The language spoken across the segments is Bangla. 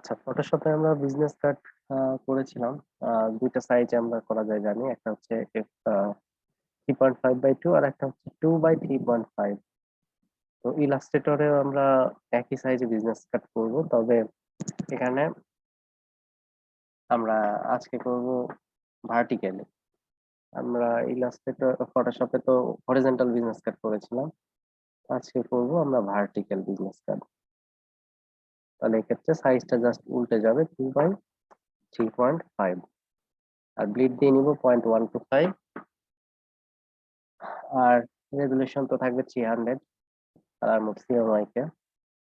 আচ্ছা, ফটোশপে আমরা বিজনেস কার্ড করেছিলাম। দুইটা সাইজে আমরা করা যায় জানি। একটা হচ্ছে 3.5/2 আর একটা হচ্ছে 2/3.5। তো ইলাস্ট্রেটরে আমরা একই সাইজে বিজনেস কার্ড করব, তবে এখানে আমরা আজকে করব ভার্টিক্যালি। আমরা ইলাস্ট্রেটর ফটোশপে তো হরিজন্টাল বিজনেস কার্ড করেছিলাম, আজকে করব আমরা ভার্টিক্যাল বিজনেস কার্ড। তাহলে এক্ষেত্রে সাইজটা জাস্ট উল্টে যাবে, 2/3.5, আর ব্লিড দিয়ে নিব 0.125, আর রেজুলেশন তো থাকবে 300 কালার মোড সিএমআই কে।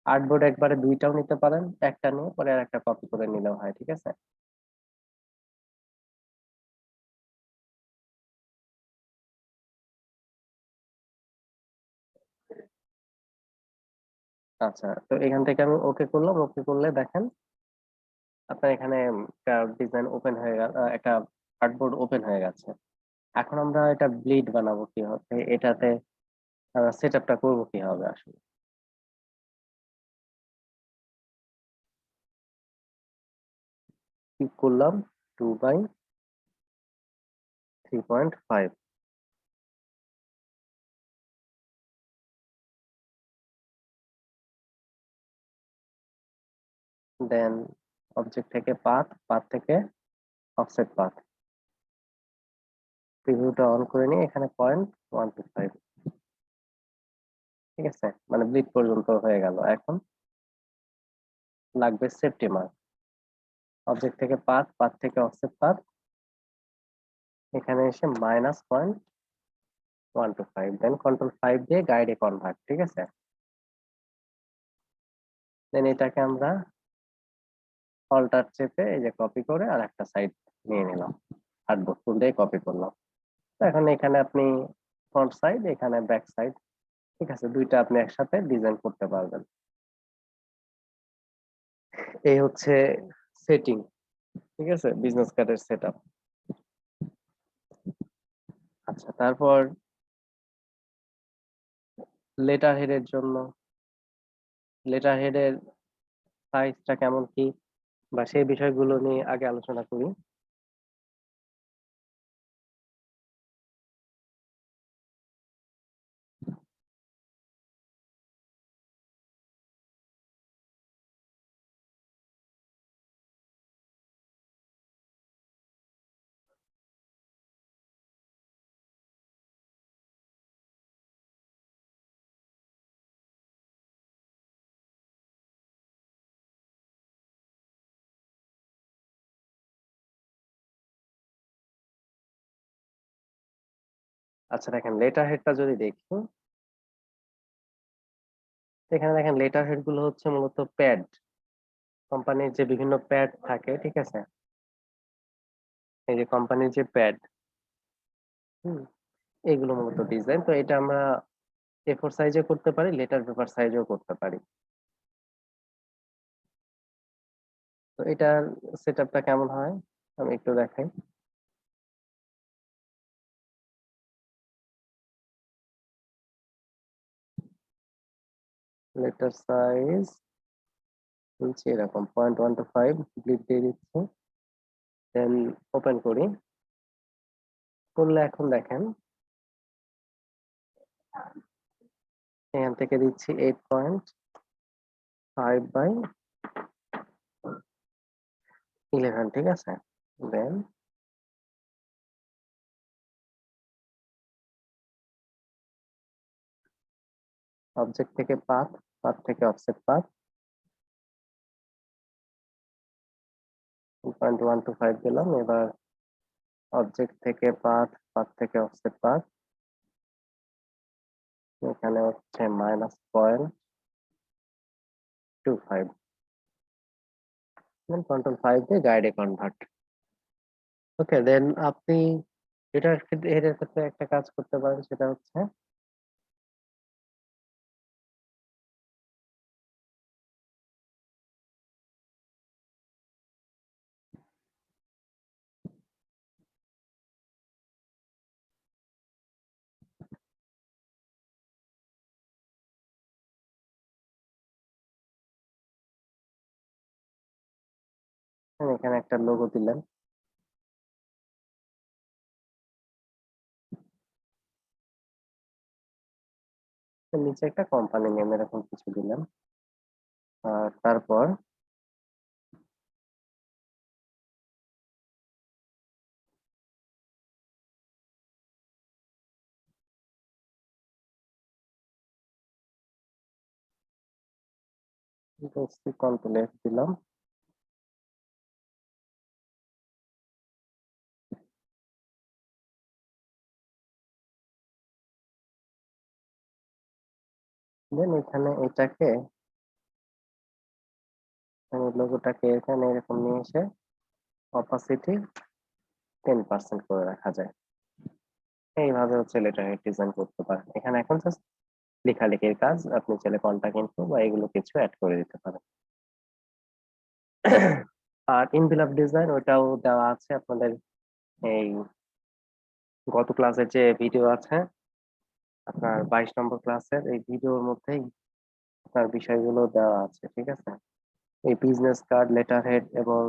আর্টবোর্ড একবারে দুইটাও নিতে পারেন, একটা নিয়ে পরে আর একটা কপি করে নিলেও হয়, ঠিক আছে। আচ্ছা, তো এখান থেকে আমি ওকে করলাম। ওকে করলে দেখেন আপনার এখানে একটা ডিজাইন ওপেন হয়ে গেল, একটা আর্টবোর্ড ওপেন হয়ে গেছে। এখন আমরা এটা ব্লিড বানাবো কিভাবে, এটাতে সেট আপটা করবো কিভাবে আসলে। কি করলাম, 2/3.5, দেন অবজেক্ট থেকে পাথ, পাথ থেকে অফসেট পাথ, প্রিভিউটা অন করে নিয়ে এখানে 0.125, ঠিক আছে। মানে ব্লিড পর্যন্ত হয়ে গেল। এখন লাগবে সেফটি মার্ক। অবজেক্ট থেকে পাথ, পাথ থেকে অফসেট পাথ, এখানে এসে -0.125, দেন কন্ট্রোল 5 দিয়ে গাইডে কনভার্ট, ঠিক আছে। দেন এটাকে আমরা অল্টার চেপে এই যে কপি করে আর একটা সাইড নিয়ে নিলাম, আর্টবোর্ড টুল দিয়ে কপি করলাম। তো এখন এখানে আপনি ফ্রন্ট সাইড, এখানে ব্যাক সাইড, ঠিক আছে, দুইটা আপনি একসাথে ডিজাইন করতে পারবেন। এই হচ্ছে সেটিং, ঠিক আছে, বিজনেস কার্ডের সেট আপ। আচ্ছা, তারপর লেটার হেডের জন্য লেটার হেডের সাইজটা কেমন কি বা সেই বিষয়গুলো নিয়ে আগে আলোচনা করি। আচ্ছা, দেখেন লেটার হেডটা যদি দেখি, এখানে দেখেন লেটার হেড গুলো হচ্ছে মূলত প্যাড, কোম্পানির যে বিভিন্ন প্যাড থাকে, ঠিক আছে। এই যে কোম্পানির যে প্যাড, হুম, এগুলো মূলত ডিজাইন। তো এটা আমরা A4 সাইজে করতে পারি, লেটার পেপার সাইজেও করতে পারি। তো এটার সেটআপটা কেমন হয় আমি একটু দেখাই। লেটার সাইজ নিচে এরকম 0.125 ব্লিড দিয়ে দিচ্ছি, দেন ওপেন করি। করলে এখন দেখেন এখান থেকে দিচ্ছি 8.5/11, ঠিক আছে। দেন অবজেক্ট থেকে পাথ, পাথ থেকে অফসেট পাথ, 2.125 দিলাম। এবার অবজেক্ট থেকে পাথ, পাথ থেকে অফসেট পাথ, এখানে হচ্ছে -0.25, দেন কন্ট্রোল 5 দিয়ে গাইডে কনভার্ট। ওকে, দেন আপনি এটার ক্ষেত্রে এর ক্ষেত্রে একটা কাজ করতে পারেন, সেটা হচ্ছে এখানে একটা লোগো দিলাম, নিচে একটা কোম্পানি নেম এরকম কিছু দিলাম। আর তারপর কন্ট্রোল এফ দিলাম। দেন এখানে এটাকে লোগোটাকে এখানে এরকম নিয়ে এসে অপাসিটি 10% করে রাখা যায়। এইভাবে হচ্ছে লেটার হেড ডিজাইন করতে পারেন। এখানে এখন জাস্ট লেখালেখির কাজ, আপনি চাইলে কন্টাক্ট ইনফো বা এগুলো কিছু অ্যাড করে দিতে পারেন। আর ইনভেলপ ডিজাইন ওটাও দেওয়া আছে আপনাদের এই গত ক্লাসের যে ভিডিও আছে, আপনার 22 নম্বর ক্লাসের এই ভিডিওর মধ্যেই আপনার বিষয়গুলো দেওয়া আছে, ঠিক আছে। এই বিজনেস কার্ড, লেটার হেড এবং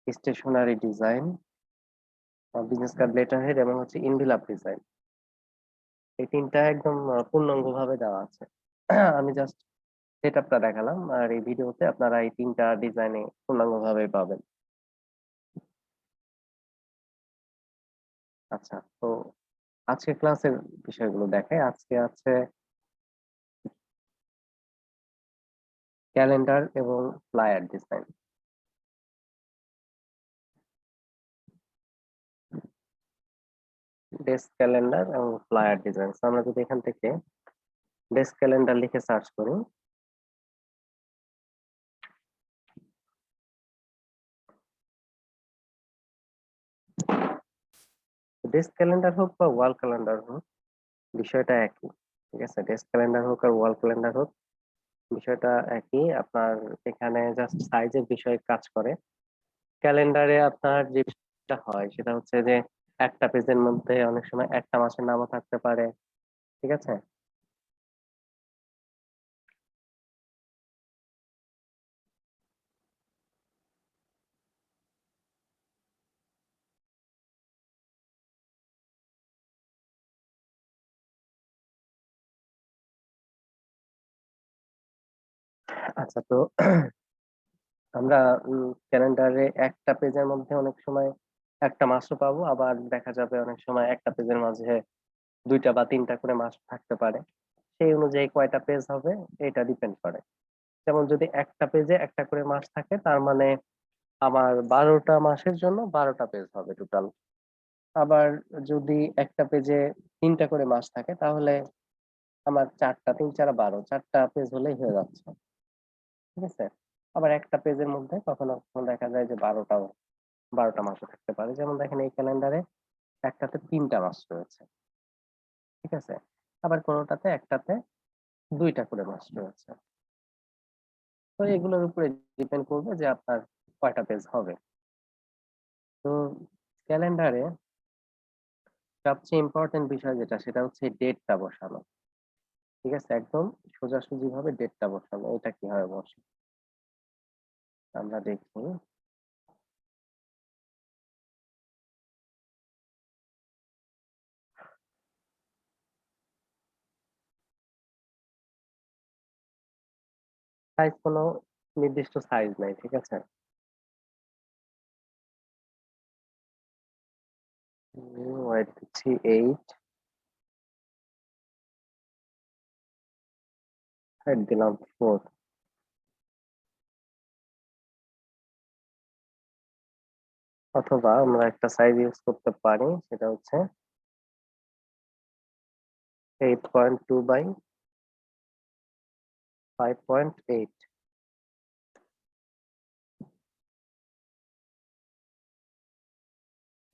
stationery design, business card, letter head এবং হচ্ছে ইনভেলপ ডিজাইন, এই তিনটা একদম পূর্ণাঙ্গ ভাবে দেওয়া আছে। আমি জাস্ট সেটআপটা দেখালাম, আর এই ভিডিওতে আপনারা এই তিনটা ডিজাইনে পূর্ণাঙ্গ ভাবে পাবেন। আচ্ছা, তো আজকে ক্লাসের বিষয়গুলো দেখাই। আজকে আছে ক্যালেন্ডার এবং ফ্লায়ার ডিজাইন। ডেস্ক ক্যালেন্ডার এবং ফ্লায়ার ডিজাইন। আমরা যদি এখান থেকে ডেস্ক ক্যালেন্ডার লিখে সার্চ করি, ডেস্ক ক্যালেন্ডার হোক বা ওয়াল ক্যালেন্ডার হোক, বিষয়টা একই। ঠিক আছে, ডেস্ক ক্যালেন্ডার হোক আর ওয়াল ক্যালেন্ডার হোক, বিষয়টা একই। আপনার এখানে জাস্ট সাইজের বিষয়ে কাজ করে। ক্যালেন্ডারে আপনার যেটা হয় সেটা হচ্ছে যে একটা পেজের মধ্যে অনেক সময় একটা মাসের নামও থাকতে পারে, ঠিক আছে। আচ্ছা, তো আমরা ক্যালেন্ডারে একটা পেজের মধ্যে অনেক সময় একটা মাসও পাবো, আবার দেখা যাবে অনেক সময় একটা পেজের মাঝে দুইটা বা তিনটা করে মাস থাকতে পারে। সেই অনুযায়ী কয়টা পেজ হবে এটা ডিপেন্ড করে। যেমন যদি একটা পেজে একটা করে মাস থাকে, তার মানে আমার 12টা মাসের জন্য 12টা পেজ হবে টোটাল। আবার যদি একটা পেজে তিনটা করে মাস থাকে, তাহলে আমার চারটা, তিন চারা 12, চারটা পেজ হলেই হয়ে যাচ্ছে, ঠিক আছে। আবার একটা পেজের মধ্যে কখনো কখনো দেখা যায় যে 12টা মাসও থাকতে পারে। যেমন দেখেন এই ক্যালেন্ডারে একটাতে 3টা মাস রয়েছে, ঠিক আছে। আবার কোনোটাতে একটাতে 2টা করে মাস রয়েছে। তো এগুলোর উপরে ডিপেন্ড করবে যে আপনার কয়টা পেজ হবে। তো ক্যালেন্ডারে সবচেয়ে ইম্পর্টেন্ট বিষয় যেটা, সেটা হচ্ছে ডেটটা বসানো, ঠিক আছে। একদম সোজাসুজি ভাবে ডেটটা বসানো। এটা কিভাবে বসে আমরা দেখি। সাইজ কোনো নির্দিষ্ট সাইজ নাই, ঠিক আছে। ওয়েট দিচ্ছি 8, হাইট দিলাম 4। অথবা আমরা একটা সাইজ ইউজ করতে পারি, সেটা হচ্ছে 8.2 বাই 5.8।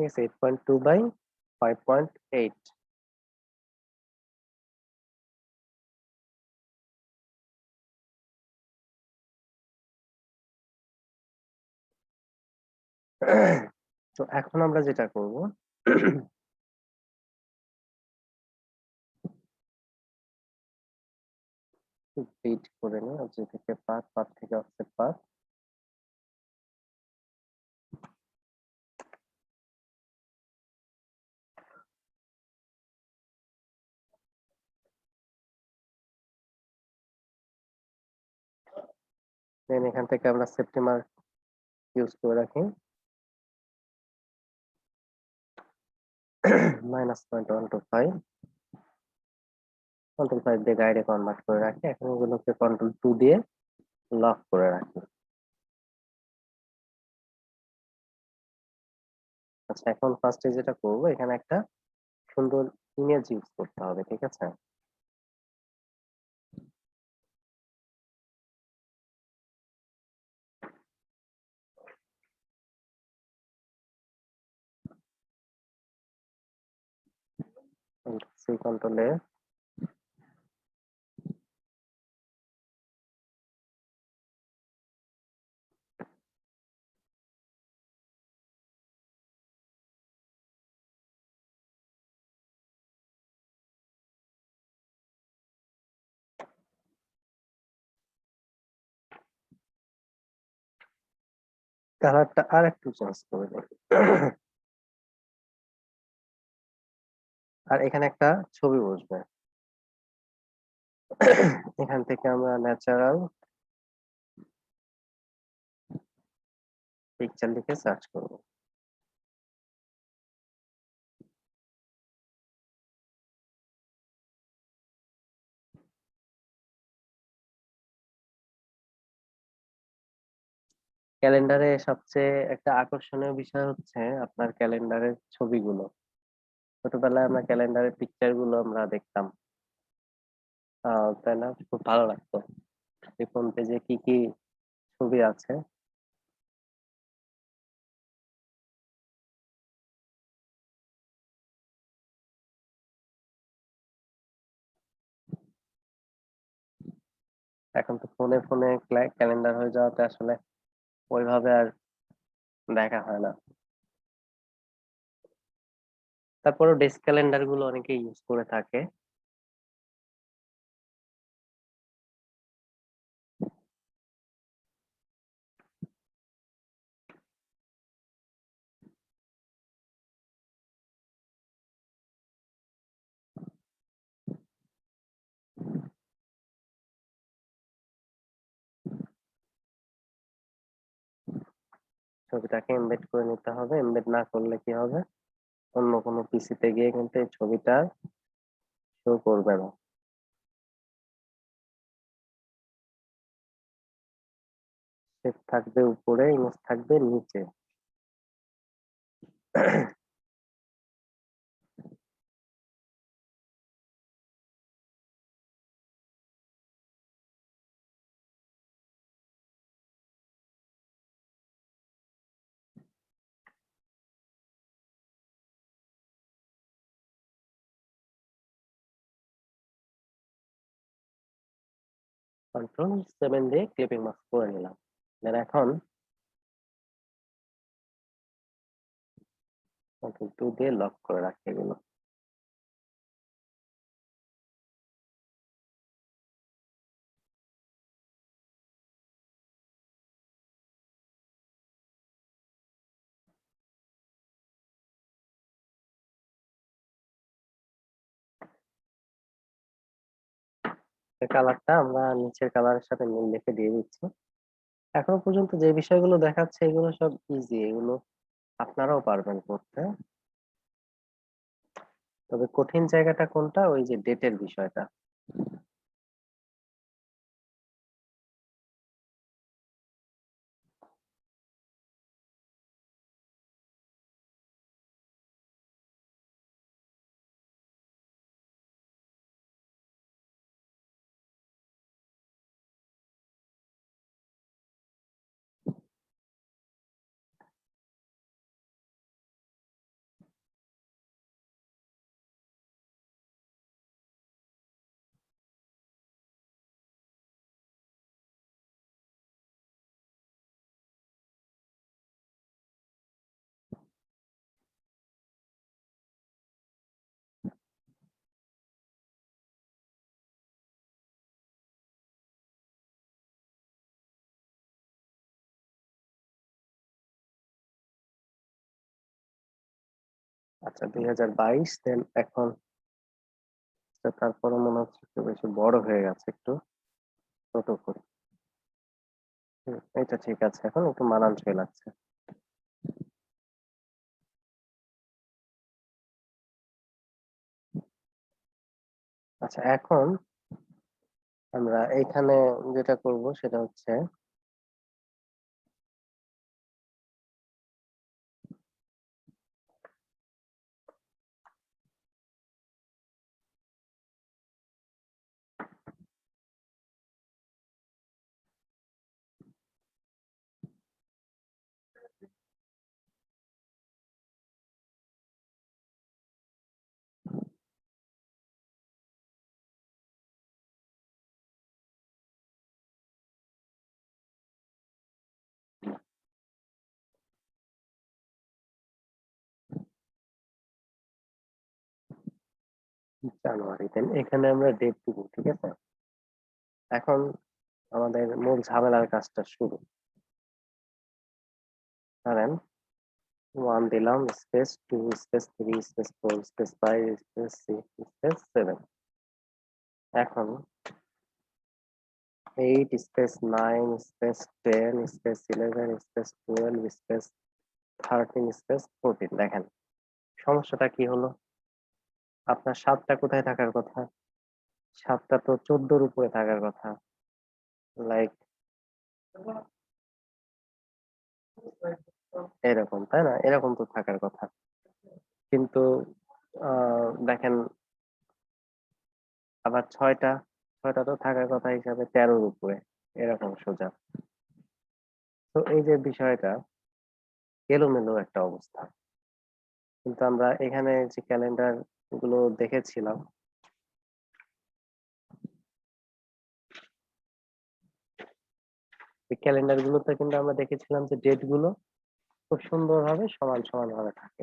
ঠিক আছে, 8.2 বাই 5.8। তো এখন আমরা যেটা করব, ডিলিট করে নিই অবজেক্ট থেকে পাথ, পাথ থেকে অফসেট পাথ। দেন এখান থেকে আমরা সেপ্টেম্বর ইউজ করে রাখি -0.125 কন্ট্রোল 5 দিয়ে গাইডে কনভার্ট করে রাখি। এখন এগুলোকে কন্ট্রোল 2 দিয়ে লক করে রাখি। আচ্ছা, এখন ফার্স্টে যেটা করব, এখানে একটা সুন্দর ইমেজ ইউজ করতে হবে, ঠিক আছে? সি কন্ট্রোলে কালারটা আর একটু চেঞ্জ করে দিই। আর এখানে একটা ছবি বসবে। এখান থেকে আমরা ন্যাচারাল পিকচার লিখে সার্চ করব। ক্যালেন্ডারে সবচেয়ে একটা আকর্ষণীয় বিষয় হচ্ছে আপনার ক্যালেন্ডারের ছবিগুলো। ছোটবেলায় আমরা ক্যালেন্ডারের পিকচার গুলো আমরা দেখতাম, তাই না? খুব ভালো লাগতো যে কোন পেজে কি কি ছবি আছে। এখন তো ফোনে ফোনে ক্যালেন্ডার হয়ে যাওয়াতে আসলে ওইভাবে আর দেখা হয় না। তারপরেও ডেস্ক ক্যালেন্ডার গুলো অনেকে ইউজ করে থাকে। ছবিটাকে এমবেড করে নিতে হবে। এমবেড না করলে কি হবে, অন্য কোনো পিসিতে গিয়ে কিন্তু এই ছবিটা শো করবে না। সেভ থাকবে উপরে, ইমেজ থাকবে নিচে। কন্ট্রোল 7 দিয়ে ক্লিপিং মাস্ক করে নিলাম। দেন এখন কন্ট্রোল 2 দিয়ে লক করে রাখি এগুলো। কালারটা আমরা নিচের কালারের সাথে মিল রেখে দিয়ে দিচ্ছি। এখনো পর্যন্ত যে বিষয়গুলো দেখাচ্ছে এগুলো সব ইজি, এগুলো আপনারাও পারবেন করতে। তবে কঠিন জায়গাটা কোনটা, ওই যে ডেটের বিষয়টা। আচ্ছা, 2022। দেন এখন তারপরে মনে হচ্ছে একটু বেশি বড় হয়ে গেছে, একটু ছোট করি। এটা ঠিক আছে, এখন একটু মানানসই লাগছে। আচ্ছা, এখন আমরা এইখানে যেটা করব সেটা হচ্ছে জানুয়ারি। দেন এখানে আমরা ডেট দিব, ঠিক আছে? এখন আমাদের মূল ঝামেলার কাজটা শুরু। ধরেন 1 দিলাম, space 2 space 3 space 4 space 5 space 6 space 7। এখন 8 space 9 space 10 space 11 space 12 space 13 space 14। দেখেন সমস্যাটা কি হলো? আপনার 7টা কোথায় থাকার কথা? 7টা তো 14 এর উপরে থাকার কথা। লাইক এরকম, তাই না? এরকম তো থাকার কথা। কিন্তু দেখেন আবার 6টা তো থাকার কথা হিসাবে 13 এর উপরে, এরকম সোজা। তো এই যে বিষয়টা, এলোমেলো একটা অবস্থা। কিন্তু আমরা এখানে যে ক্যালেন্ডার গুলো দেখেছিলাম, এই ক্যালেন্ডার গুলোতে কিন্তু আমরা দেখেছিলাম যে ডেট গুলো খুব সুন্দরভাবে সমান সমান ভাবে থাকে।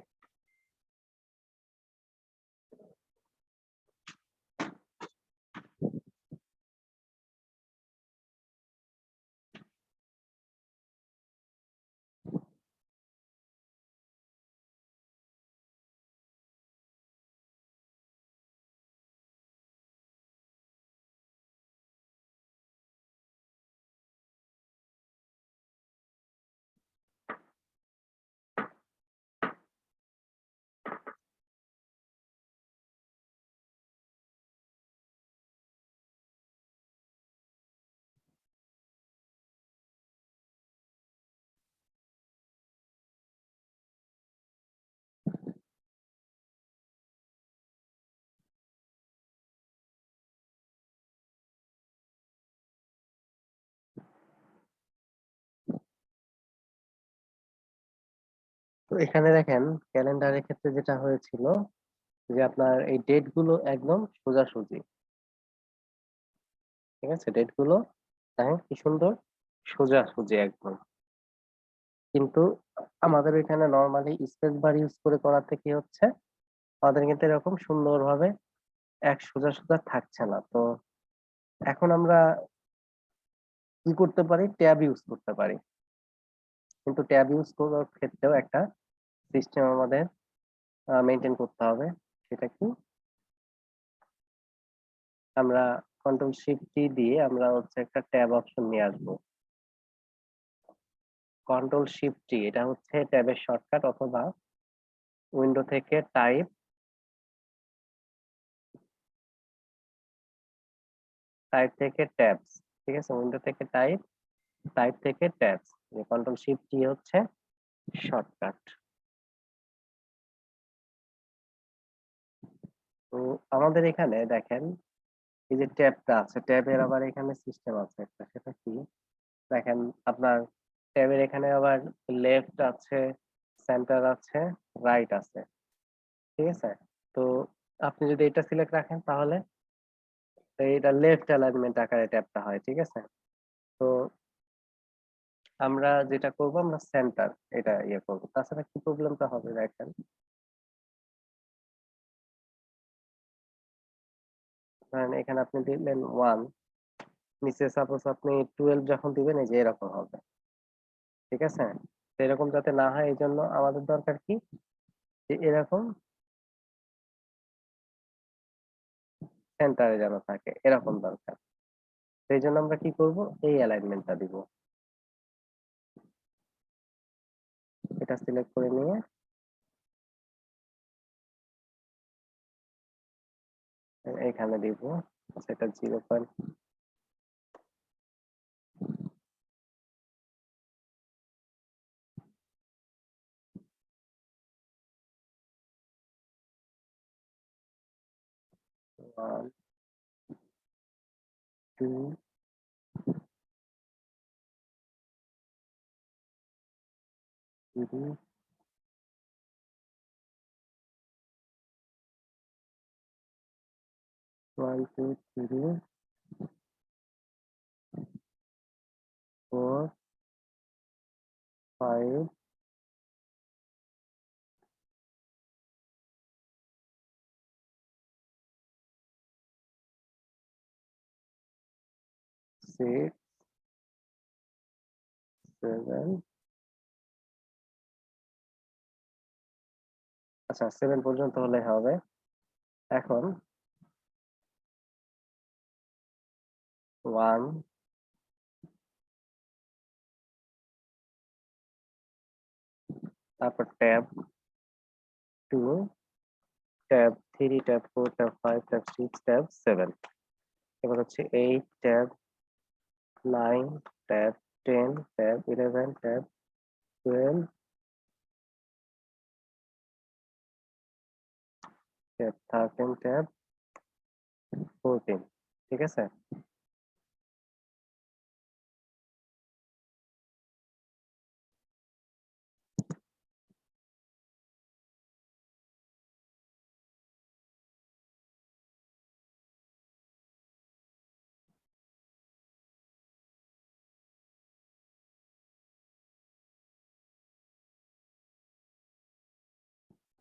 তো এখানে দেখেন ক্যালেন্ডারের ক্ষেত্রে যেটা হয়েছিল যে আপনার এই ডেট গুলো একদম সোজাসুজি, ঠিক আছে? ডেট গুলো দেখেন কি সুন্দর সোজাসুজি একদম। কিন্তু আমাদের এখানে নর্মালি স্পেস বার ইউজ করে করাতে কি হচ্ছে, আমাদের কিন্তু এরকম সুন্দরভাবে এক সোজা সোজা থাকছে না। তো এখন আমরা কি করতে পারি, ট্যাব ইউজ করতে পারি। কিন্তু ট্যাব ইউজ করার ক্ষেত্রেও একটা সিস্টেম আমাদের মেনটেন করতে হবে। সেটা কি, আমরা কন্ট্রোল শিফট টি দিয়ে আমরা হচ্ছে একটা ট্যাব অপশন নিয়ে আসবো। কন্ট্রোল শিফট টি এটা হচ্ছে ট্যাবের শর্টকাট, অথবা উইন্ডো থেকে টাইপ টাইপ থেকে ট্যাবস, ঠিক আছে? উইন্ডো থেকে টাইপ, টাইপ থেকে ট্যাবস। কন্ট্রোল শিফট টি হচ্ছে শর্টকাট। তো আমাদের এখানে দেখেন এই যে ট্যাবটা আছে, ট্যাবের আবার এখানে সিস্টেম আছে একটা, সেটা কি দেখেন, আপনার ট্যাবের এখানে আবার লেফট আছে, সেন্টার আছে, রাইট আছে, ঠিক আছে? তো আপনি যদি এটা সিলেক্ট রাখেন তাহলে এটা লেফট অ্যালাইনমেন্ট আকারে ট্যাবটা হয়, ঠিক আছে? তো আমরা যেটা করব, আমরা সেন্টার এটা ইয়ে করবো। তাছাড়া কি প্রবলেমটা হবে দেখেন, ধরেন এখানে আপনি দিলেন 1, নিচে সাপোজ আপনি 12 যখন দিবেন এই যে এরকম হবে, ঠিক আছে? তো এরকম যাতে না হয় এই জন্য আমাদের দরকার কি, যে এরকম সেন্টারে যেন থাকে, এরকম দরকার। সেই জন্য আমরা কি করব, এই অ্যালাইনমেন্টটা দিব। এটা সিলেক্ট করে নিয়ে এখানে দিব। সেটা 0.1 2 3 1 2 3 4 5 6 7 আচ্ছা 7 পর্যন্ত হলে হবে। এখন 1 তারপর tab 2 tab 3 tab 4 tab 5 tab 6 tab 7 এবার হচ্ছে 8 tab 9 tab 10 tab 11 tab 12 tab 13 tab 14 ঠিক আছে।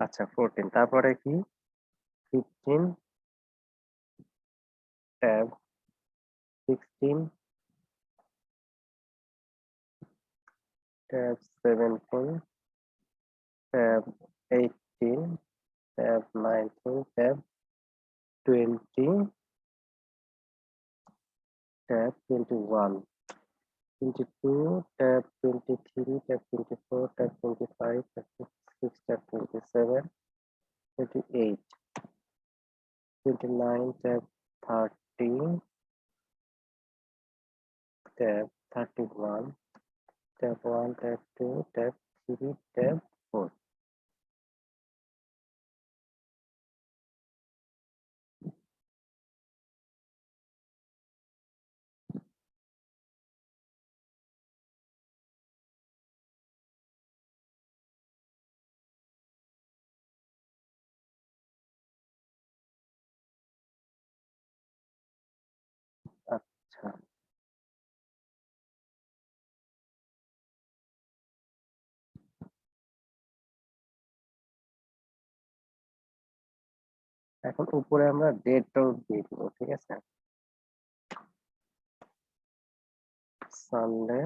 আচ্ছা 14 তারপরে কি 15 tab 16 tab 17 tab 18 tab 19 tab 20 tab 21 22 tab 23 tab 24 tab 25 tab 26 tab 27 28 29 tab 30 tab 31 tab 1 tab 2 tab 3 tab 4 আচ্ছা এখন উপরে আমরা ডেটটাও দিয়ে দিব ঠিক আছে। Sunday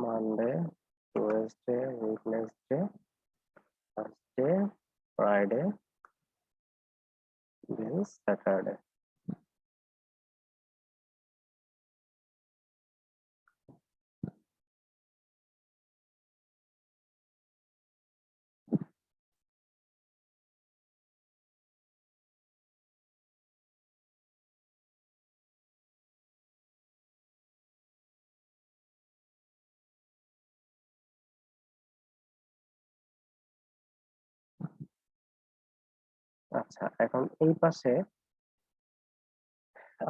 Monday Tuesday Wednesday Thursday Friday then Saturday. আচ্ছা এখন এই পাশে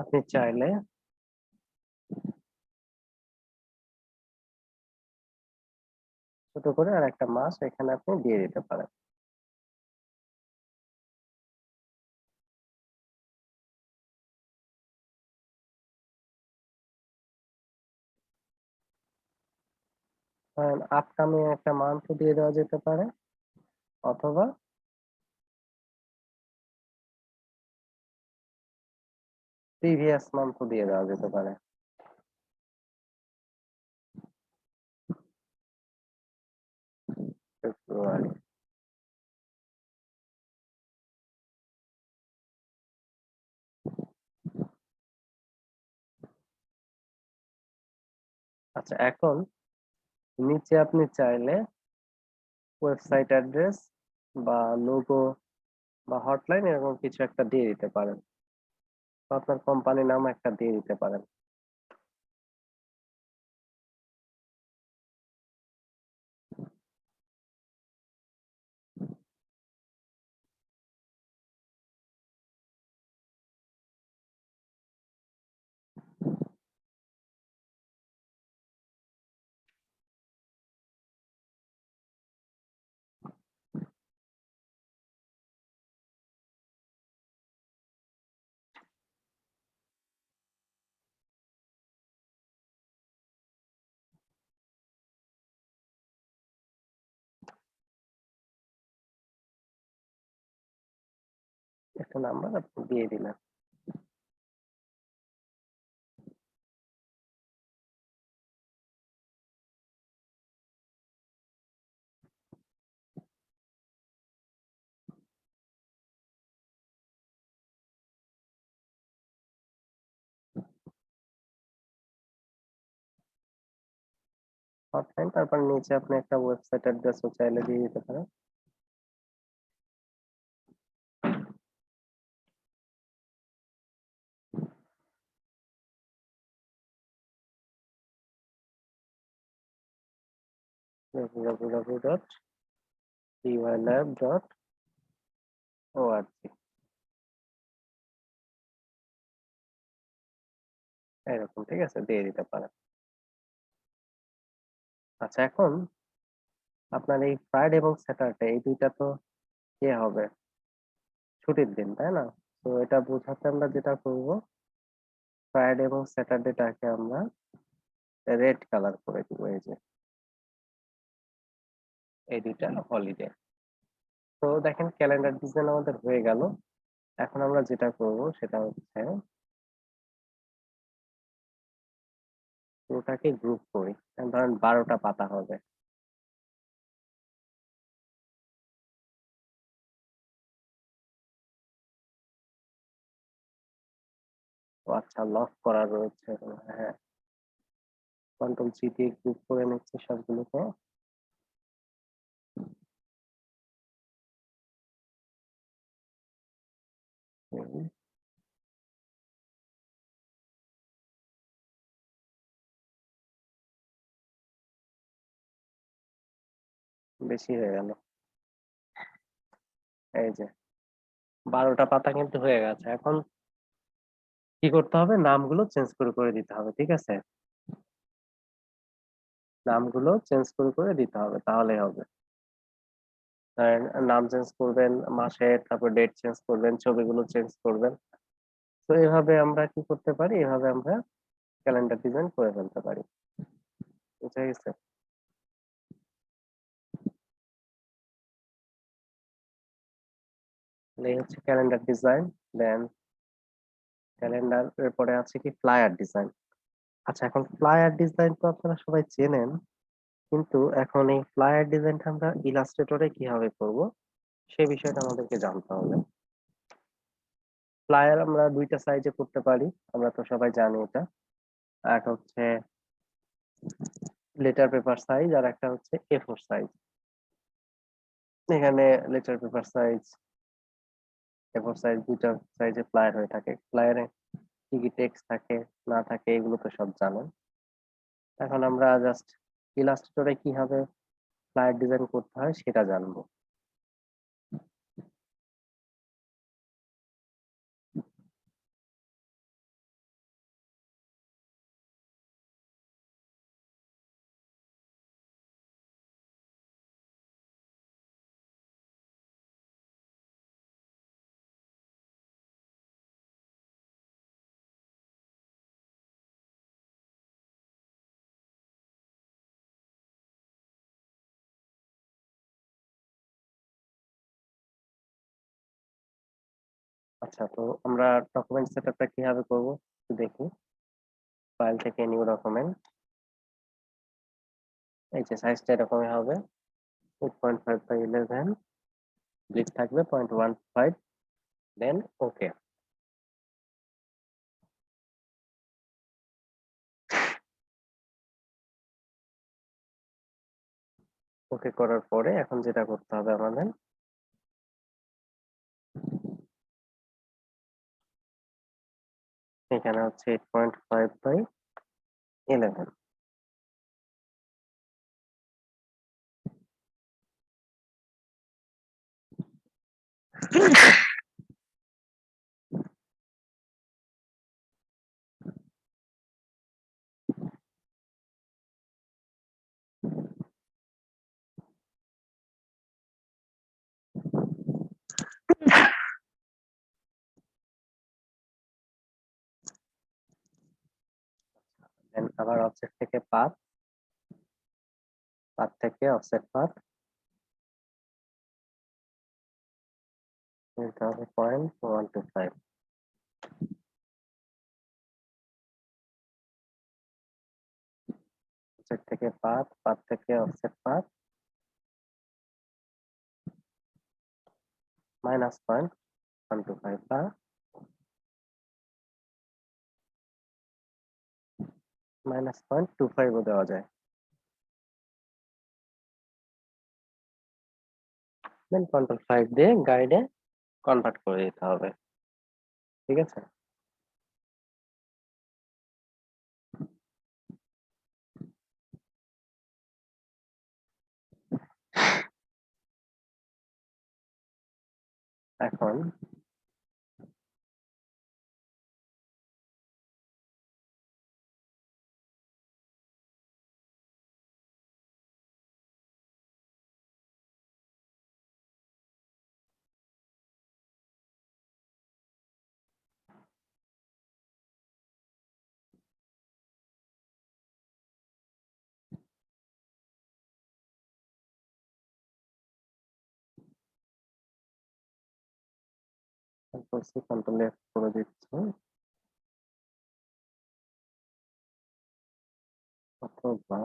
আপনি চাইলে ছোট করে আর একটা মাস এখানে আপনি দিয়ে দিতে পারেন। আপকামিং একটা মান্থ দিয়ে দেওয়া যেতে পারে অথবা প্রিভিয়াস মান্থ দিয়ে দেওয়া যেতে পারে। ফেব্রুয়ারি আচ্ছা, এখন নিচে আপনি চাইলে ওয়েবসাইট অ্যাড্রেস বা লোগো বা হটলাইন এরকম কিছু একটা দিয়ে দিতে পারেন, বা আপনার কোম্পানির নাম একটা দিয়ে দিতে পারেন। একটা নাম্বার আপনি দিয়ে দিলেন। হটলাইন, তারপর নিচে আপনি একটা ওয়েবসাইট অ্যাড্রেসও চাইলে দিয়ে দিতে পারেন। www.tylab.org, এরকম, ঠিক আছে, দিয়ে দিতে পারেন। আচ্ছা, এখন আপনার এই ফ্রাইডে এবং স্যাটারডে এই দুইটা তো হবে ছুটির দিন, তাই না? তো এটা বোঝাতে আমরা যেটা করব, ফ্রাইডে এবং স্যাটারডেটাকে আমরা রেড কালার করে দিব। এই যে এই দুইটা হলিডে। তো দেখেন ক্যালেন্ডার ডিজাইন আমাদের হয়ে গেল। এখন আমরা যেটা করব সেটা হচ্ছে পুরোটাকে গ্রুপ করি। ধরেন 12টা পাতা হবে। ও আচ্ছা, লক করা রয়েছে। হ্যাঁ, কন্ট্রোল সি দিয়ে গ্রুপ করে নিচ্ছে সবগুলোকে। হুম, বেশি হয়ে গেল। এই যে 12টা পাতা কিন্তু হয়ে গেছে। এখন কি করতে হবে, নামগুলো চেঞ্জ করে করে দিতে হবে, ঠিক আছে? নামগুলো চেঞ্জ করে করে দিতে হবে, তাহলেই হবে। ধরেন নাম চেঞ্জ করবেন, মাসের, তারপর ডেট চেঞ্জ করবেন, ছবিগুলো চেঞ্জ করবেন। তো এভাবে আমরা কি করতে পারি, এভাবে আমরা ক্যালেন্ডার ডিজাইন করে ফেলতে পারি। বুঝা গেছে? এই হচ্ছে ক্যালেন্ডার ডিজাইন। দেন ক্যালেন্ডার এর পরে আছে কি ফ্লায়ার ডিজাইন। আচ্ছা, এখন ফ্লায়ার ডিজাইন তো আপনারা সবাই চেনেন, কিন্তু এখন এই ফ্লায়ার ডিজাইনটা আমরা ইলাস্ট্রেটরে কিভাবে করব সেই বিষয়টা আমাদেরকে জানতে হবে। ফ্লায়ার আমরা দুইটা সাইজে করতে পারি, আমরা তো সবাই জানি এটা। একটা হচ্ছে লেটার পেপার সাইজ, আর একটা হচ্ছে A4 সাইজ। এখানে letter paper size, A4 size, দুইটা সাইজে ফ্লায়ার হয়ে থাকে। ফ্লায়ারে কি কি টেক্সট থাকে না থাকে এগুলো তো সব জানেন। এখন আমরা জাস্ট ইলাস্ট্রেটরে কিভাবে ফ্লায়ার ডিজাইন করতে হয় সেটা জানবো। আচ্ছা, তো আমরা ডকুমেন্ট সেটআপটা কিভাবে করব একটু দেখি। ফাইল থেকে নিউ ডকুমেন্ট। এই যে সাইজটা এরকমই হবে, 8.5 by 11, ব্লিড থাকবে 0.15। দেন ওকে। ওকে করার পরে এখন যেটা করতে হবে আমাদের, এখানে হচ্ছে 8.5/11। দেন আবার অবজেক্ট থেকে পাথ, পাথ থেকে অফসেট পাথ নিতে হবে 0.125। অবজেক্ট থেকে পাথ, পাথ থেকে অফসেট পাথ -0.125 বা -0.25 ও দেওয়া যায়। দেন Ctrl+5 দিয়ে গাইডে কনভার্ট করে দিতে হবে। ঠিক আছে? এখন Ctrl+F করে দিচ্ছি, অথবা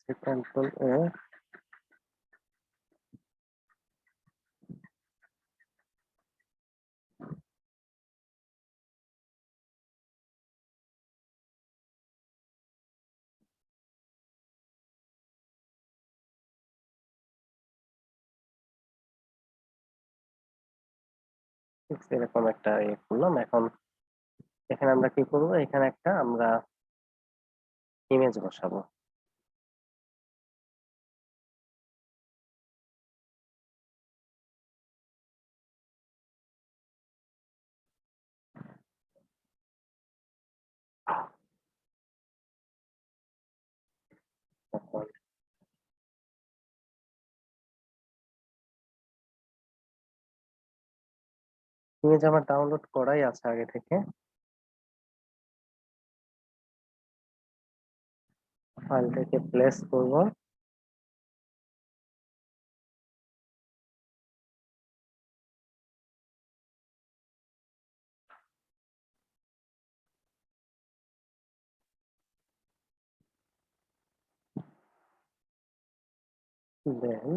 Ctrl+A। এরকম একটা ইয়ে করলাম। এখন এখানে আমরা কি করব, এখানে একটা আমরা ইমেজ বসাবো। ইমেজ আমার ডাউনলোড করাই আছে আগে থেকে। ফাইলটাকে প্লেস করব, then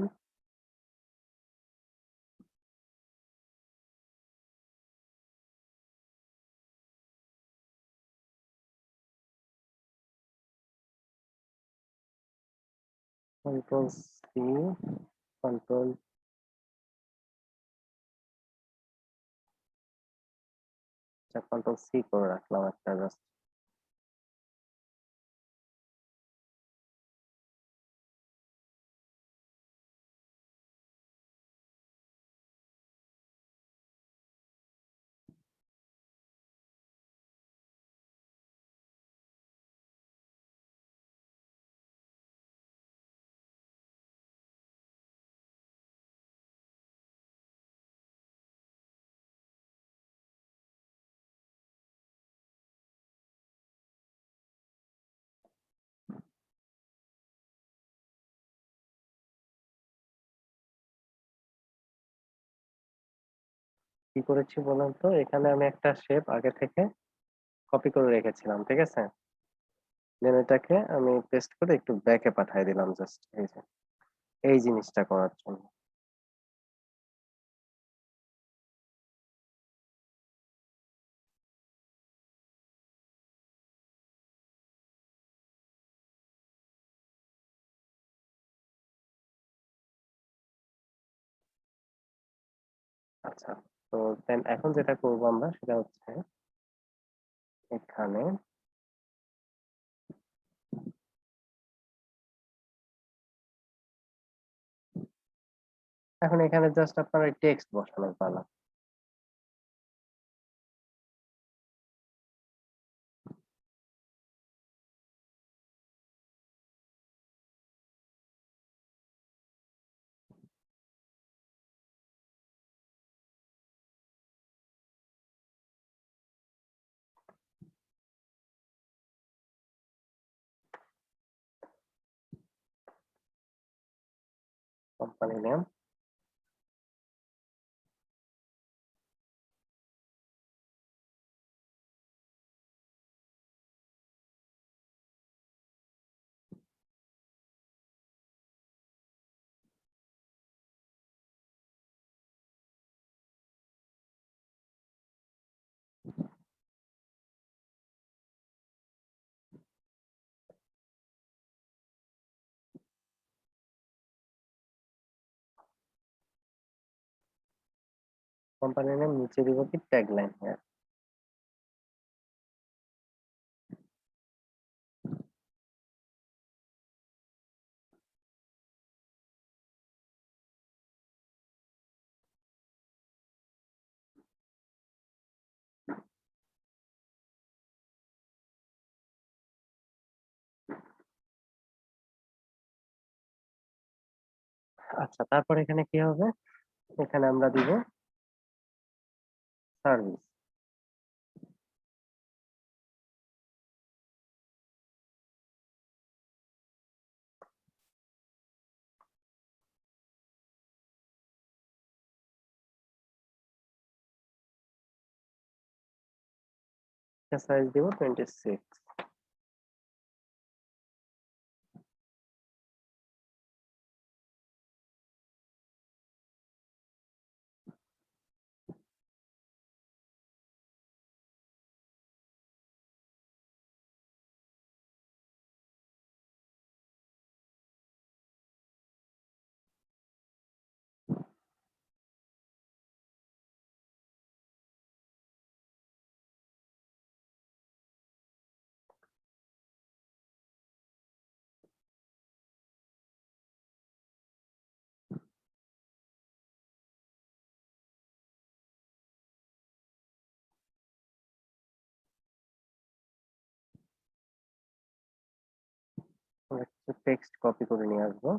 control C, control control C করে রাখলাম একটা জাস্ট। কি করেছি বলুন তো, এখানে আমি একটা শেপ আগে থেকে কপি করে রেখেছিলাম, ঠিক আছে? দেন এটাকে আমি পেস্ট করে একটু ব্যাকে পাঠিয়ে দিলাম জাস্ট, এই যে এই জিনিসটা করার জন্য। আচ্ছা, তো দেন এখন যেটা করব আমরা সেটা হচ্ছে এখানে, এখন এখানে জাস্ট আপনার ওই টেক্সট বসানোর পালা। কোম্পানি নেম, কোম্পানি নেম নিচে দিব কি ট্যাগলাইন। হ্যাঁ, আচ্ছা, তারপর এখানে কি হবে, এখানে আমরা দিব সার্ভিস। সাইজ দিব 26। আমরা কিছু টেক্সট কপি করে নিয়ে আসবো।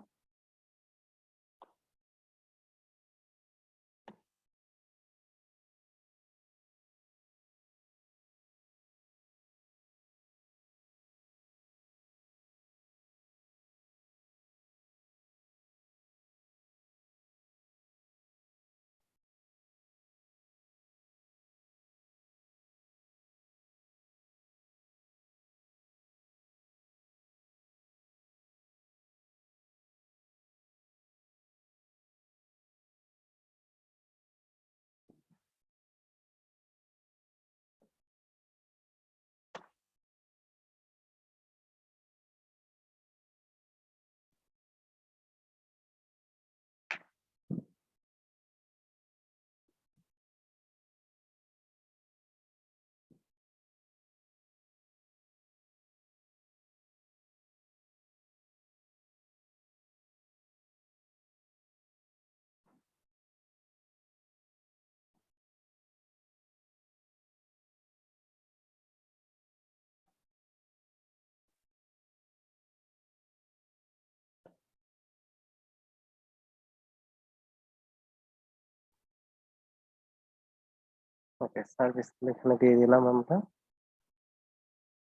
ওকে, সার্ভিস এখানে দিয়ে দিলাম আমরা।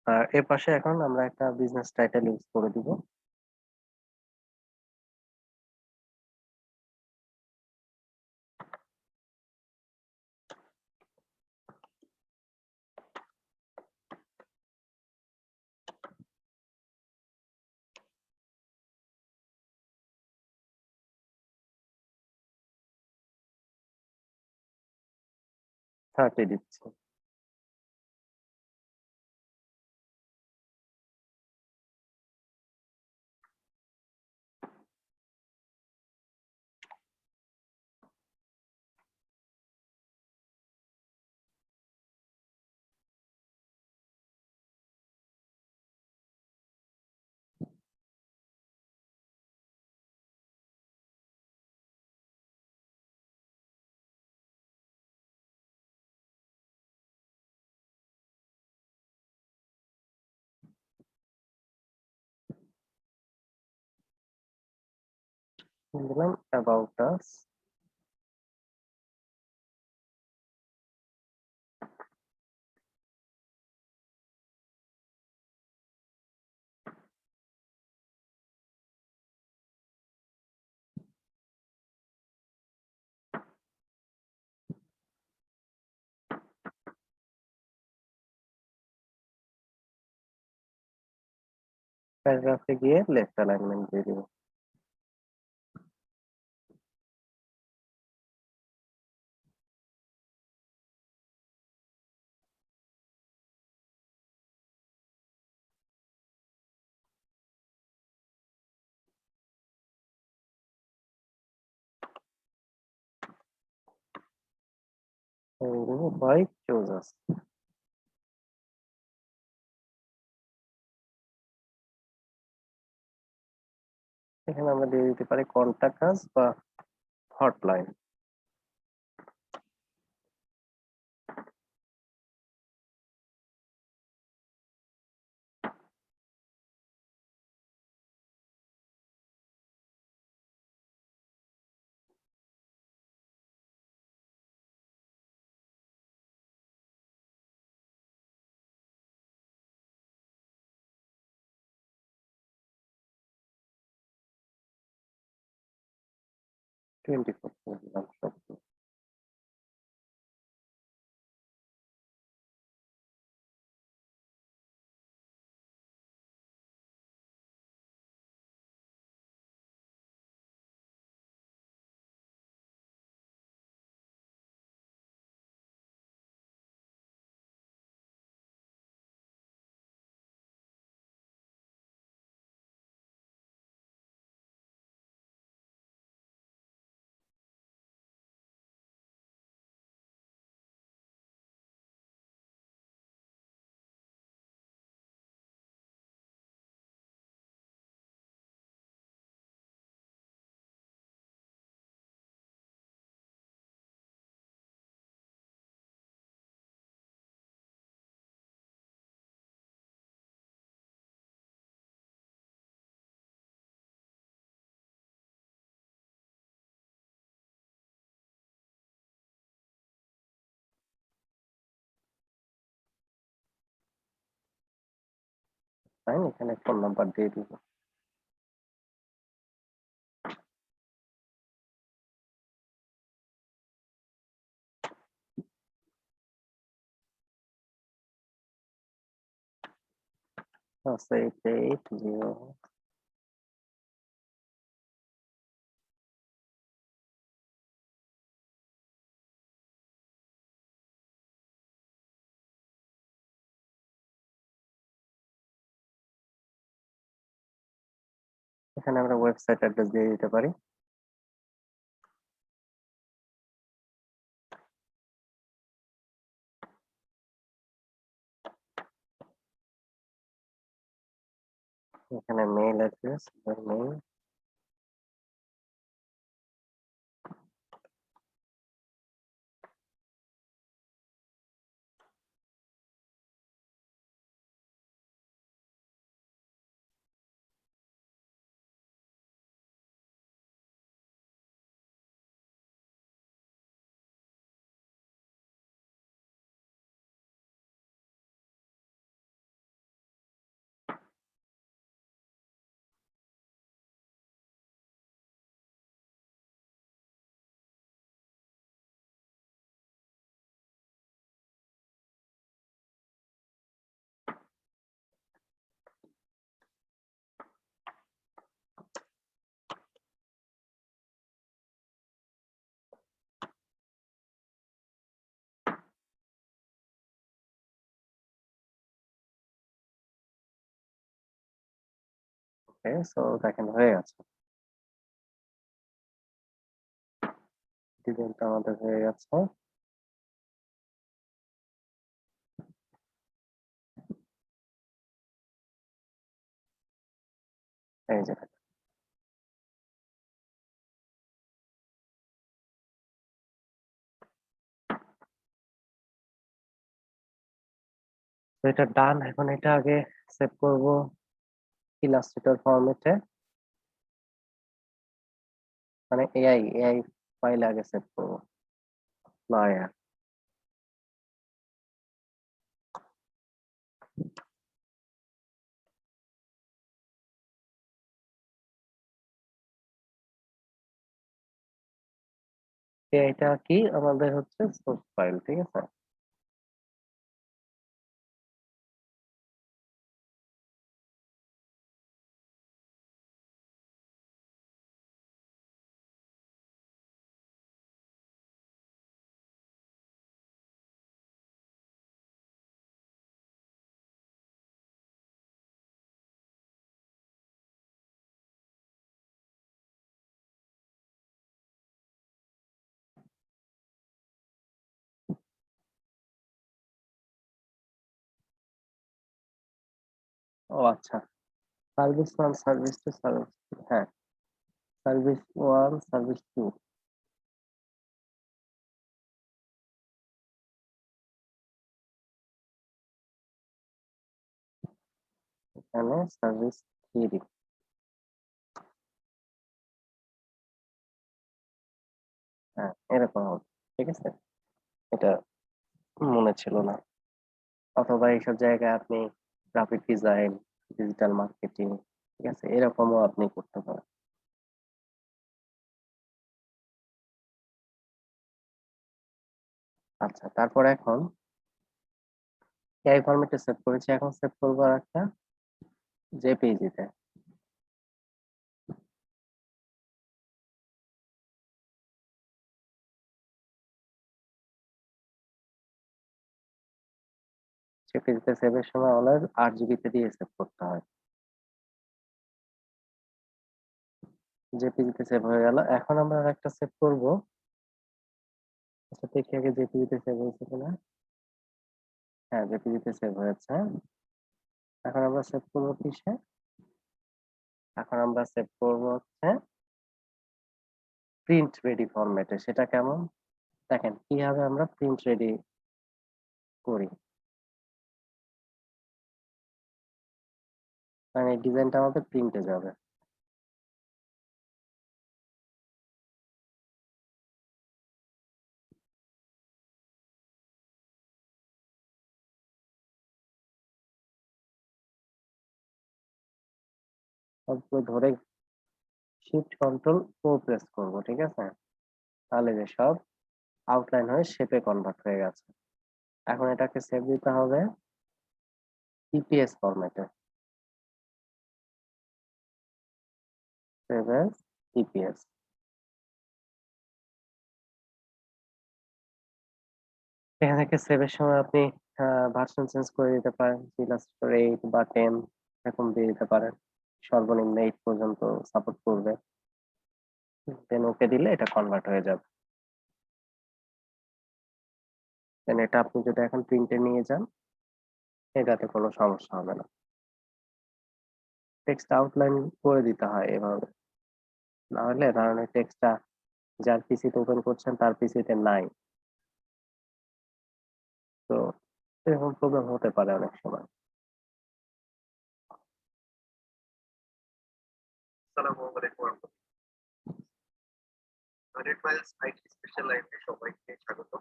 আর এর পাশে এখন আমরা একটা বিজনেস টাইটেল ইউজ করে দিব। থার্টি দিচ্ছি। দিলাম অ্যাবাউট আস। প্যারাগ্রাফে গিয়ে লেফট অ্যালাইনমেন্ট দিয়ে দিব। বাই চুজ আস। এখানে আমরা দিয়ে দিতে পারি কন্টাক্ট আস বা হটলাইন। টোয়েন্টি ফোর করে দিলাম সব। তাই এখানে ফোন নাম্বার দিয়ে দিব। আচ্ছা, 8880। এখানে আমরা ওয়েবসাইট অ্যাড্রেস দিয়ে দিতে পারি। এখানে মেইল অ্যাড্রেস, মেইল। ওকে, সো দেখেন হয়ে গেছে। ডিজাইনটা আমাদের হয়ে গেছে। এই যে তো এটা ডান। এখন এটা আগে সেভ করব ইলাস্ট্রেটর ফরম্যাটে, মানে এআই ফাইলে আগে সেভ করব। লয়ার এআইটা কি আমাদের হচ্ছে সোর্স ফাইল, ঠিক আছে। ও আচ্ছা, service one, service to, service, হ্যাঁ, সার্ভিস ওয়ান, সার্ভিস টু, এখানে সার্ভিস থ্রি, হ্যাঁ এরকম হবে, ঠিক আছে। এটা মনে ছিল না। অথবা এইসব জায়গায় আপনি গ্রাফিক ডিজাইন, ডিজিটাল মার্কেটিং, ঠিক আছে, এরকমও আপনি করতে পারেন। আচ্ছা, তারপর এখন এআই ফরম্যাটে সেভ করেছি, এখন সেভ করবো আর একটা জেপিইজিতে। জেপিইজিতে সেভের সময় অনার 8 জিবিতে দিয়ে সেভ করতে হয়। জেপিইজিতে সেভ হয়ে গেল। এখন আমরা একটা সেভ করব। আচ্ছা, দেখি আগে জেপিইজিতে সেভ হয়েছে কিনা। হ্যাঁ, জেপিইজিতে সেভ হয়েছে। এখন আমরা সেভ করবো কিসে? এখন আমরা সেভ করবো হচ্ছে প্রিন্ট রেডি ফরম্যাটে। সেটা কেমন দেখেন, কিভাবে আমরা প্রিন্ট রেডি করি। মানে এই ডিজাইনটা আমাদের প্রিন্টে যাবে। সবগুলো ধরে শিফট কন্ট্রোল ও প্রেস করব, ঠিক আছে। তাহলে যে সব আউটলাইন হয়ে শেপে কনভার্ট হয়ে গেছে। এখন এটাকে সেভ দিতে হবে ইপিএস ফরম্যাটে। Save S EPS. এখান থেকে সেভের সময় আপনি ভার্সন চেঞ্জ করে দিতে পারেন, ইলাস্ট্রেটর 8 বা 10 এরকম দিয়ে দিতে পারেন। সর্বনিম্ন 8 পর্যন্ত সাপোর্ট করবে। দেন ওকে দিলে এটা কনভার্ট হয়ে যাবে। দেন এটা আপনি যদি এখন প্রিন্টে নিয়ে যান, এটাতে কোনো সমস্যা হবে না। টেক্সট আউটলাইন করে দিতে হয় এভাবে, না হলে ধরনের টেক্সটটা যার পিসিতে ওপেন করছেন তার পিসিতে নাই, তো এরকম প্রবলেম হতে পারে অনেক সময়। আসসালামু আলাইকুম। 100 মাইলস আইটি স্পেশাল লাইফে সবাইকে স্বাগত।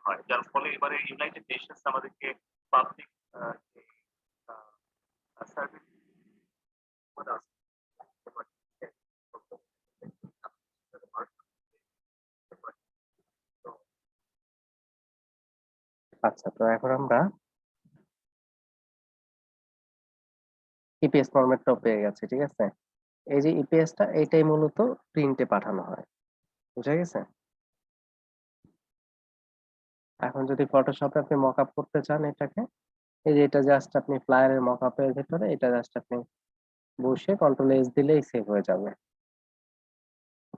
হয় যার ফলে এবারে ইউনাইটেড নেশনস আমাদেরকে পাবলিক সার্ভিস আচ্ছা, তো এখন আমরা ইপিএস ফরম্যাটটাও পেয়ে গেছি, ঠিক আছে। এই যে ইপিএসটা, এইটাই মূলত প্রিন্টে পাঠানো হয়, বুঝা গেছে। এখন যদি ফটোশপে আপনি মকআপ করতে চান এটাকে, এই যে এটা জাস্ট আপনি ফ্লায়ারের মকআপের ভেতরে এটা জাস্ট আপনি বসে কন্ট্রোল এস দিলেই সেভ হয়ে যাবে।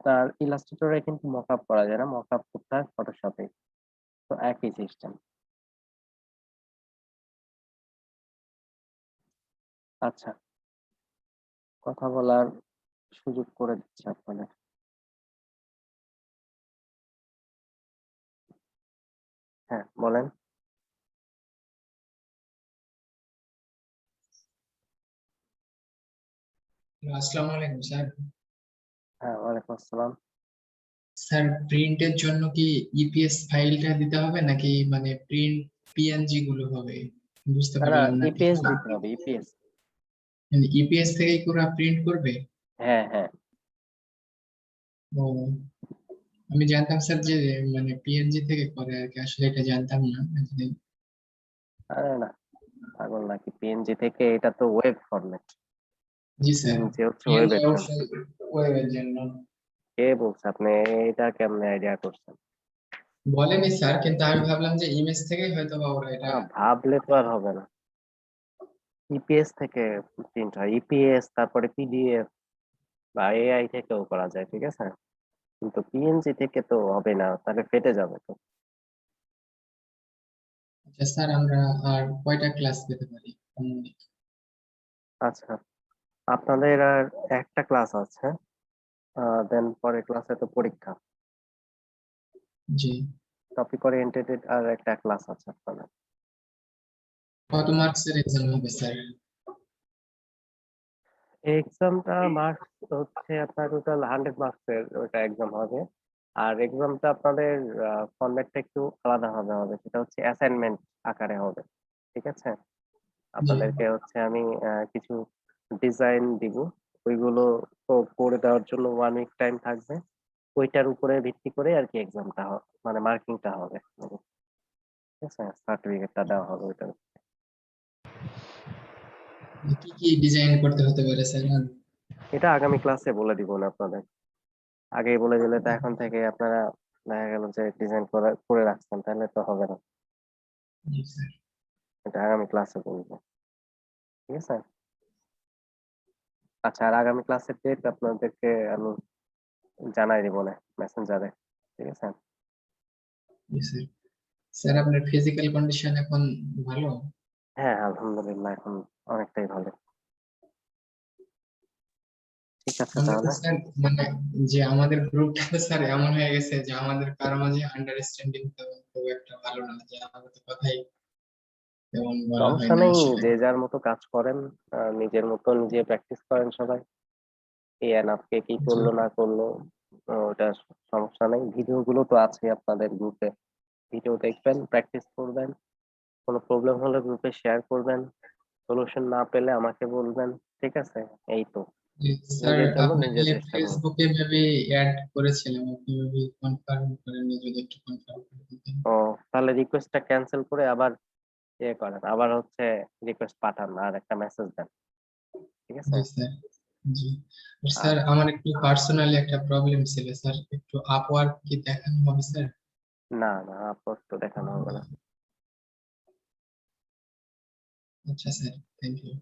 তার ইলাস্ট্রেটরে কিন্তু মকআপ করা যায় না, মকআপ করতে হয় ফটোশপে। তো একই সিস্টেম। আচ্ছা, কথা বলার সুযোগ করে দিচ্ছে আপনাদের। হ্যাঁ, বলেন। আসসালামু আলাইকুম স্যার। হ্যাঁ, ওয়ালাইকুম আসসালাম। স্যার প্রিন্টের জন্য কি ইপিএস ফাইলটা দিতে হবে নাকি মানে প্রিন্ট পিএনজি গুলো হবে? বুঝতে না, পারলাম না ঠিক। ইপিএস দিতে হবে, ইপিএস। ইপিএস থেকেই পুরো প্রিন্ট করবে? হ্যাঁ, হ্যাঁ। ও, আমি জানতাম স্যার যে মানে পিএনজি থেকে করে আর কি, আসলে এটা জানতাম না এতদিন। আরে না, পাগল নাকি? পিএনজি থেকে? এটা তো ওয়েব ফরম্যাট। জি স্যার, পিএনজি হচ্ছে পিএনজি ওয়েবের জন্য। অবশ্যই ওয়েবের জন্য। কে বলছে? আপনি এটা কেমনে আইডিয়া করছেন? বলেনি স্যার, কিন্তু আমি ভাবলাম যে ইমেজ থেকেই হয়তো বা ওরা এটা। না, ভাবলে তো আর হবে না। ইপিএস থেকে প্রিন্ট হয়, ইপিএস, তারপরে পিডিএফ বা এআই থেকেও করা যায়, ঠিক আছে? কিন্তু পিএনজি থেকে তো হবে না, তাহলে ফেটে যাবে তো। আচ্ছা স্যার, আমরা আর কয়টা ক্লাস পেতে পারি? আচ্ছা, আপনাদের আর একটা ক্লাস আছে, দেন পরের ক্লাসে তো পরীক্ষা। জি। টপিক ওরিয়েন্টেড আর একটা ক্লাস আছে আপনাদের। কত মার্কসের এক্সাম হবে স্যার? এক্সামটা মার্কস হচ্ছে আপনার টোটাল 100 মার্কসের ওটা এক্সাম হবে। আর এক্সামটা আপনাদের ফরম্যাটটা একটু আলাদা হবে, সেটা হচ্ছে অ্যাসাইনমেন্ট আকারে হবে, ঠিক আছে? জি আপনাদেরকে হচ্ছে আমি কিছু ডিজাইন দিব, ওইগুলো তো করে দেওয়ার জন্য 1 উইক টাইম থাকবে। ওইটার উপরে ভিত্তি করে আর কি এক্সামটা মানে মার্কিংটা হবে, ঠিক আছে? সার্টিফিকেটটা দেওয়া হবে ওইটার। কি কি ডিজাইন করতে হতে পারে স্যার? এটা আগামী ক্লাসে বলে দিব না আপনাদের, আগেই বলে দিলে তো এখন থেকে আপনারা দেখা গেল যে ডিজাইন করে করে রাখছেন, তাহলে তো হবে না। জি স্যার। এটা আগামী ক্লাসে বলবো, ঠিক আছে? আচ্ছা, আর আগামী ক্লাসের ডেট আপনাদেরকে আমি জানাই দিব না মেসেঞ্জারে, ঠিক আছে? জি স্যার। স্যার আপনার ফিজিক্যাল কন্ডিশন এখন ভালো? হ্যাঁ, আলহামদুলিল্লাহ এখন অনেকটাই ভালো। ঠিক আছে আমরা তো তাহলে। স্যার মানে যে আমাদের গ্রুপটা তো স্যার এমন হয়ে গেছে যে আমাদের কারো মাঝে আন্ডারস্ট্যান্ডিং তো খুব একটা ভালো না, যে আমাদের কথাই তেমন বলা হয় সমস্যা না নেই, আসলে। যে যার মতো কাজ করেন, নিজের মতো নিজে প্র্যাকটিস করেন সবাই। এই এনাফ কে কি জি করলো না করলো, ওটা সমস্যা নেই। ভিডিও গুলো তো আছে আপনাদের গ্রুপে, ভিডিও দেখবেন, প্র্যাকটিস করবেন। কোনো প্রবলেম হলে গ্রুপে শেয়ার করবেন, সলিউশন না পেলে আমাকে বলবেন, ঠিক আছে? এই তো, জি স্যার, নিজের জন্য নিজে আপনাকে চেষ্টা করুন। ফেসবুকে মেবি অ্যাড করেছিলাম, আপনি মেবি কনফার্ম করেননি, যদি একটু কনফার্ম করে দিতেন। ও, তাহলে রিকোয়েস্টটা ক্যান্সেল করে আবার ইয়ে করেন, আবার হচ্ছে রিকোয়েস্ট পাঠান আর একটা মেসেজ দেন, ঠিক আছে? জি স্যার। জি। আর আর স্যার আমার একটু পার্সোনালি একটা প্রবলেম ছিল স্যার, একটু আপওয়ার্ক কি দেখানো হবে স্যার? না, না, আপলোড তো দেখানো হবে না। আচ্ছা স্যার, থ্যাংক ইউ।